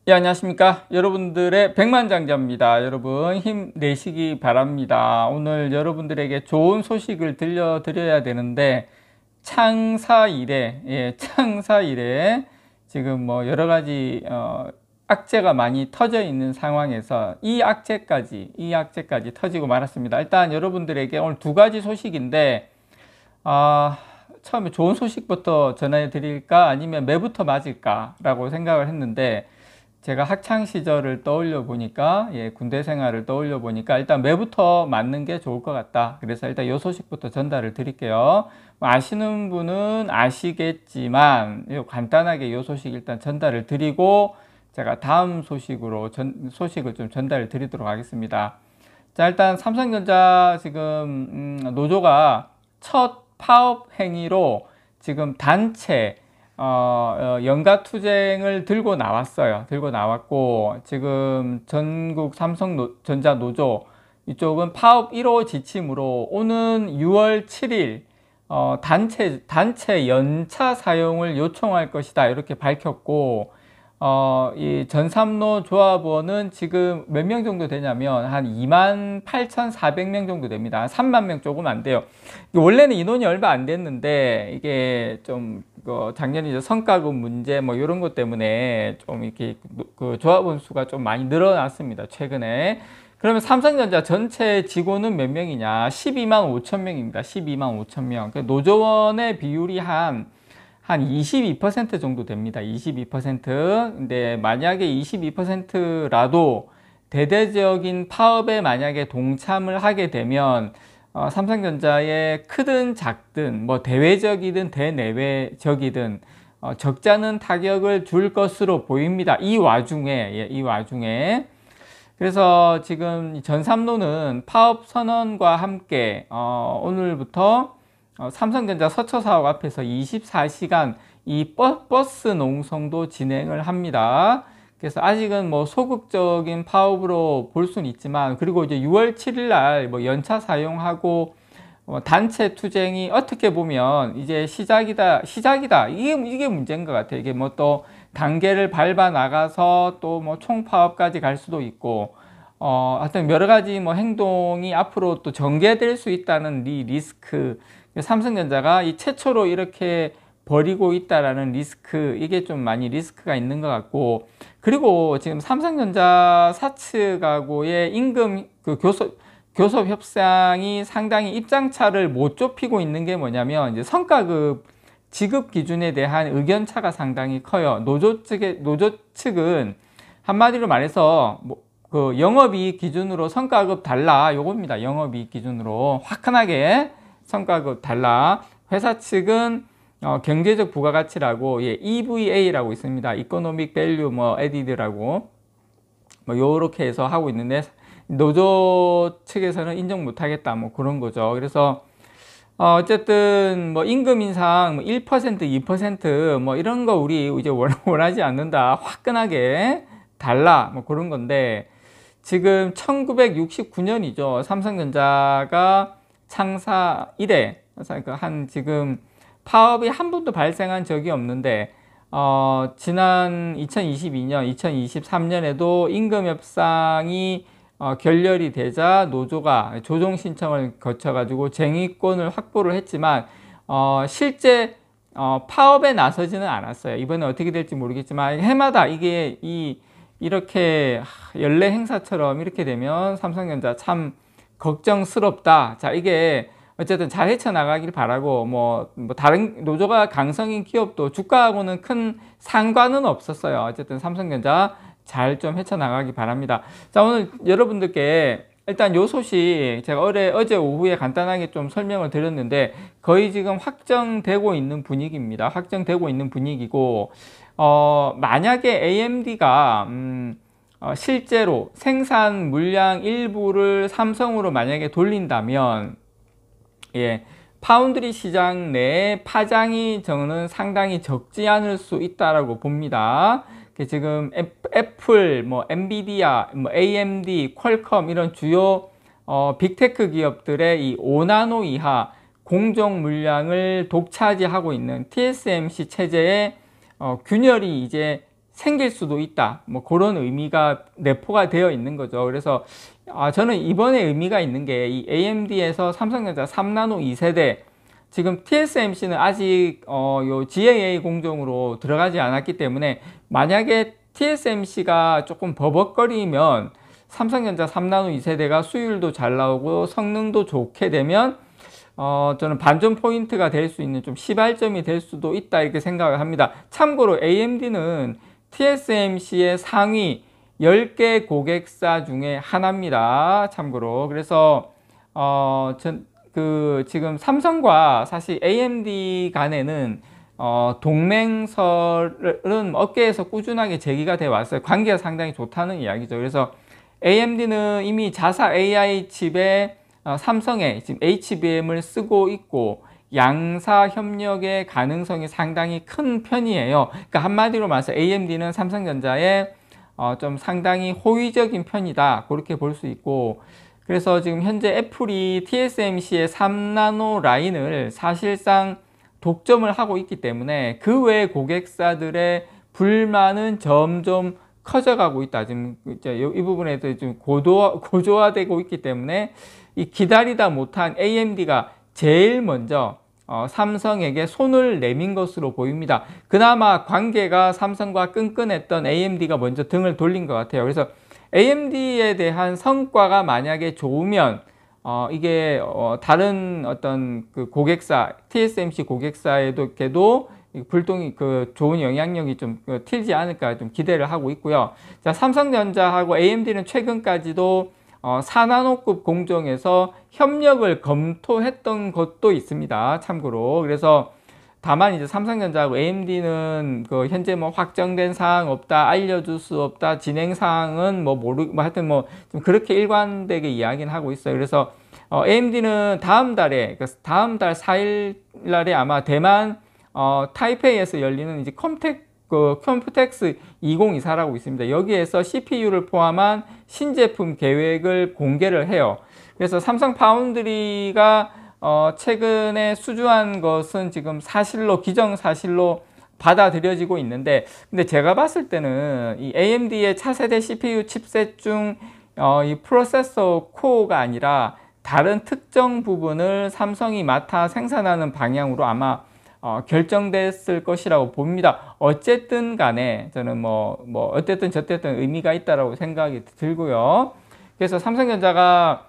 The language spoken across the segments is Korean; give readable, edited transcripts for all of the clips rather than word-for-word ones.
예, 안녕하십니까. 여러분들의 백만장자입니다. 여러분 힘내시기 바랍니다. 오늘 여러분들에게 좋은 소식을 들려드려야 되는데, 창사 이래, 창사 이래 지금 뭐 여러 가지 악재가 많이 터져 있는 상황에서 이 악재까지 터지고 말았습니다. 일단 여러분들에게 오늘 두 가지 소식인데, 처음에 좋은 소식부터 전해 드릴까 아니면 매부터 맞을까 라고 생각을 했는데, 제가 학창 시절을 떠올려 보니까, 군대 생활을 떠올려 보니까 일단 매부터 맞는 게 좋을 것 같다. 그래서 일단 이 소식부터 전달을 드릴게요. 아시는 분은 아시겠지만 간단하게 이 소식 일단 전달을 드리고, 제가 다음 소식으로 소식을 좀 전달을 드리도록 하겠습니다. 자, 일단 삼성전자 지금 노조가 첫 파업 행위로 지금 단체 연가투쟁을 들고 나왔어요. 들고 나왔고, 지금 전국 삼성전자 노조 이쪽은 파업 1호 지침으로 오는 6월 7일 단체 연차 사용을 요청할 것이다, 이렇게 밝혔고, 이 전삼로 조합원은 지금 몇 명 정도 되냐면 한 28,400명 정도 됩니다. 3만 명 조금 안 돼요. 원래는 인원이 얼마 안 됐는데, 이게 좀 작년에 성과급 문제 뭐 이런 것 때문에 좀 이렇게 그 조합원 수가 좀 많이 늘어났습니다, 최근에. 그러면 삼성전자 전체 직원은 몇 명이냐? 12만 5천 명입니다. 12만 5천 명. 노조원의 비율이 한 22% 정도 됩니다. 22%. 근데 만약에 22%라도 대대적인 파업에 만약에 동참을 하게 되면 삼성전자의 크든 작든 뭐 대외적이든 대내외적이든 적지 않은 타격을 줄 것으로 보입니다. 이 와중에 그래서 지금 전삼로는 파업 선언과 함께 오늘부터 삼성전자 서초사옥 앞에서 24시간 이 버스 농성도 진행을 합니다. 그래서 아직은 뭐 소극적인 파업으로 볼 수는 있지만, 그리고 이제 6월 7일 날 뭐 연차 사용하고 단체 투쟁이 어떻게 보면 이제 시작이다. 이게 문제인 것 같아요. 이게 뭐 또 단계를 밟아 나가서 또 뭐 총파업까지 갈 수도 있고, 하여튼 여러 가지 뭐 행동이 앞으로 또 전개될 수 있다는 리스크. 삼성전자가 이 최초로 이렇게 벌이고 있다라는 리스크, 이게 좀 많이 리스크가 있는 것 같고, 그리고 지금 삼성전자 사측하고의 임금 교섭 협상이 상당히 입장차를 못 좁히고 있는 게 뭐냐면, 이제 성과급 지급 기준에 대한 의견차가 상당히 커요. 노조 측은 한마디로 말해서 그 영업이익 기준으로 성과급 달라, 요겁니다. 영업이익 기준으로 화끈하게 성과급 달라. 회사 측은 경제적 부가가치라고 EVA라고 있습니다. Economic Value 뭐 Added라고 뭐 요렇게 해서 하고 있는데, 노조 측에서는 인정 못하겠다 뭐 그런 거죠. 그래서 어쨌든 뭐 임금 인상 1%, 2% 이런 거 우리 이제 원하지 않는다. 화끈하게 달라 뭐 그런 건데, 지금 1969년이죠. 삼성전자가 창사 이래 지금 파업이 한 번도 발생한 적이 없는데, 지난 2022년, 2023년에도 임금 협상이 결렬이 되자 노조가 조정 신청을 거쳐가지고 쟁의권을 확보를 했지만, 실제 파업에 나서지는 않았어요. 이번에 어떻게 될지 모르겠지만 해마다 이게 이렇게 연례 행사처럼 이렇게 되면 삼성전자 참 걱정스럽다. 자, 이게 어쨌든 잘 헤쳐나가길 바라고, 뭐 다른 노조가 강성인 기업도 주가하고는 큰 상관은 없었어요. 어쨌든 삼성전자 잘 좀 헤쳐나가기 바랍니다. 자, 오늘 여러분들께 일단 요 소식 제가 어제 오후에 간단하게 좀 설명을 드렸는데, 거의 지금 확정되고 있는 분위기입니다. 확정되고 있는 분위기고, 만약에 AMD가 실제로 생산 물량 일부를 삼성으로 만약에 돌린다면, 파운드리 시장 내에 파장이 저는 상당히 적지 않을 수 있다라고 봅니다. 지금 애플, 뭐 엔비디아, 뭐 AMD, 퀄컴 이런 주요 빅테크 기업들의 이 5나노 이하 공정 물량을 독차지하고 있는 TSMC 체제의 균열이 이제 생길 수도 있다. 뭐 그런 의미가 내포가 되어 있는 거죠. 그래서 저는 이번에 의미가 있는 게 이 AMD에서 삼성전자 3나노 2세대 지금 TSMC는 아직 요 GAA 공정으로 들어가지 않았기 때문에 만약에 TSMC가 조금 버벅거리면 삼성전자 3나노 2세대가 수율도 잘 나오고 성능도 좋게 되면 저는 반전 포인트가 될 수 있는 좀 시발점이 될 수도 있다 이렇게 생각을 합니다. 참고로 AMD는 TSMC의 상위 10개 고객사 중에 하나입니다. 참고로. 그래서 지금 삼성과 사실 AMD 간에는 동맹설은 업계에서 꾸준하게 제기가 돼 왔어요. 관계가 상당히 좋다는 이야기죠. 그래서 AMD는 이미 자사 AI 칩에 삼성의 지금 HBM을 쓰고 있고 양사 협력의 가능성이 상당히 큰 편이에요. 그러니까 한마디로 말해서 AMD는 삼성전자의 좀 상당히 호의적인 편이다. 그렇게 볼 수 있고, 그래서 지금 현재 애플이 TSMC의 3나노 라인을 사실상 독점을 하고 있기 때문에 그 외 고객사들의 불만은 점점 커져가고 있다. 지금 이 부분에서 좀 고조화되고 있기 때문에 이 기다리다 못한 AMD가 제일 먼저 삼성에게 손을 내민 것으로 보입니다. 그나마 관계가 삼성과 끈끈했던 AMD가 먼저 등을 돌린 것 같아요. 그래서 AMD에 대한 성과가 만약에 좋으면 이게 다른 어떤 그 고객사 TSMC 고객사에도 불똥이 좋은 영향력이 좀 튈지 않을까 좀 기대를 하고 있고요. 자, 삼성전자하고 AMD는 최근까지도 4나노급 공정에서 협력을 검토했던 것도 있습니다. 참고로. 그래서 다만 이제 삼성전자하고 AMD는 현재 뭐 확정된 사항 없다, 알려줄 수 없다, 진행 사항은 하여튼 좀 그렇게 일관되게 이야기는 하고 있어요. 그래서 AMD는 다음 달 4일 날에 아마 대만 타이페이에서 열리는 이제 컴퓨텍스 2024라고 있습니다. 여기에서 CPU를 포함한 신제품 계획을 공개를 해요. 그래서 삼성 파운드리가 최근에 수주한 것은 지금 기정사실로 받아들여지고 있는데, 근데 제가 봤을 때는 이 AMD의 차세대 CPU 칩셋 중 이 프로세서 코어가 아니라 다른 특정 부분을 삼성이 맡아 생산하는 방향으로 아마 결정됐을 것이라고 봅니다. 어쨌든 간에 저는 어쨌든 저쨌든 의미가 있다라고 생각이 들고요. 그래서 삼성전자가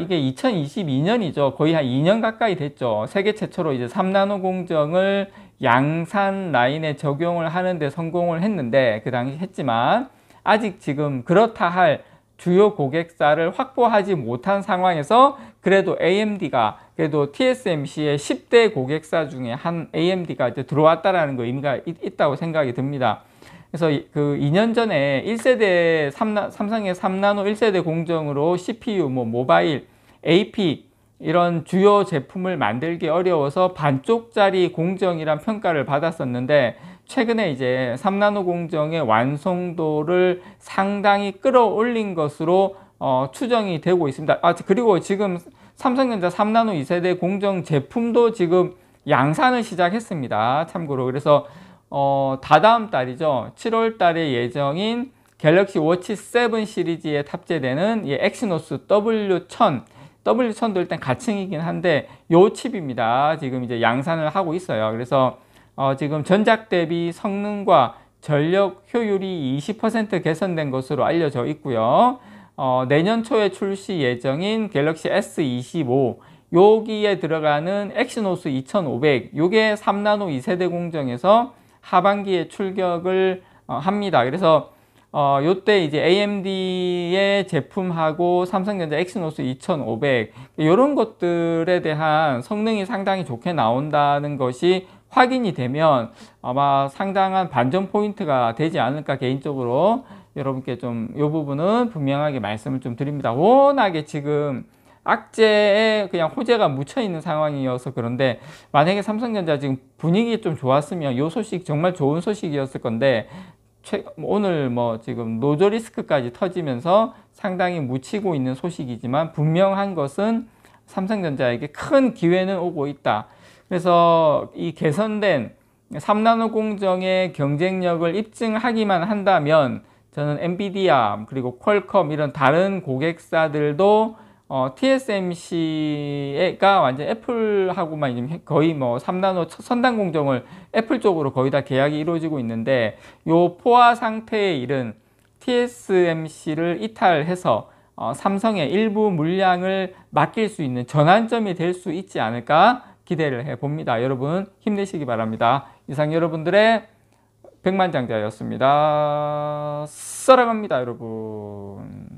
이게 2022년이죠. 거의 한 2년 가까이 됐죠. 세계 최초로 이제 3나노 공정을 양산 라인에 적용을 하는데 성공을 했는데, 그 당시 했지만 아직 지금 그렇다 할 주요 고객사를 확보하지 못한 상황에서 그래도 TSMC의 10대 고객사 중에 한 AMD가 이제 들어왔다라는 거 의미가 있다고 생각이 듭니다. 그래서 그 2년 전에 1세대 삼성의 3나노 1세대 공정으로 CPU, 모바일, AP 이런 주요 제품을 만들기 어려워서 반쪽짜리 공정이란 평가를 받았었는데, 최근에 이제 3나노 공정의 완성도를 상당히 끌어올린 것으로 추정이 되고 있습니다. 그리고 지금 삼성전자 3나노 2세대 공정 제품도 지금 양산을 시작했습니다. 참고로. 그래서 다다음 달이죠. 7월 달에 예정인 갤럭시 워치 7 시리즈에 탑재되는 이 엑시노스 W1000도 일단 가칭이긴 한데 요 칩입니다. 지금 이제 양산을 하고 있어요. 그래서 지금 전작 대비 성능과 전력 효율이 20% 개선된 것으로 알려져 있고요. 내년 초에 출시 예정인 갤럭시 S25 여기에 들어가는 엑시노스 2500 요게 3나노 2세대 공정에서 하반기에 출격을 합니다. 그래서 요때 이제 AMD의 제품하고 삼성전자 엑시노스 2500 이런 것들에 대한 성능이 상당히 좋게 나온다는 것이 확인이 되면 아마 상당한 반전 포인트가 되지 않을까 개인적으로 여러분께 좀 이 부분은 분명하게 말씀을 좀 드립니다. 워낙에 지금 악재에 그냥 호재가 묻혀 있는 상황이어서 그런데, 만약에 삼성전자 지금 분위기 좀 좋았으면 이 소식 정말 좋은 소식이었을 건데 오늘 지금 노조 리스크까지 터지면서 상당히 묻히고 있는 소식이지만 분명한 것은 삼성전자에게 큰 기회는 오고 있다. 그래서 이 개선된 3나노 공정의 경쟁력을 입증하기만 한다면 저는 엔비디아 그리고 퀄컴 이런 다른 고객사들도 TSMC가 완전 애플하고만 거의 뭐 3나노 선단 공정을 애플 쪽으로 거의 다 계약이 이루어지고 있는데, 요 포화 상태에 이른 TSMC를 이탈해서 삼성의 일부 물량을 맡길 수 있는 전환점이 될 수 있지 않을까 기대를 해봅니다. 여러분 힘내시기 바랍니다. 이상 여러분들의 백만장자였습니다. 사랑합니다, 여러분.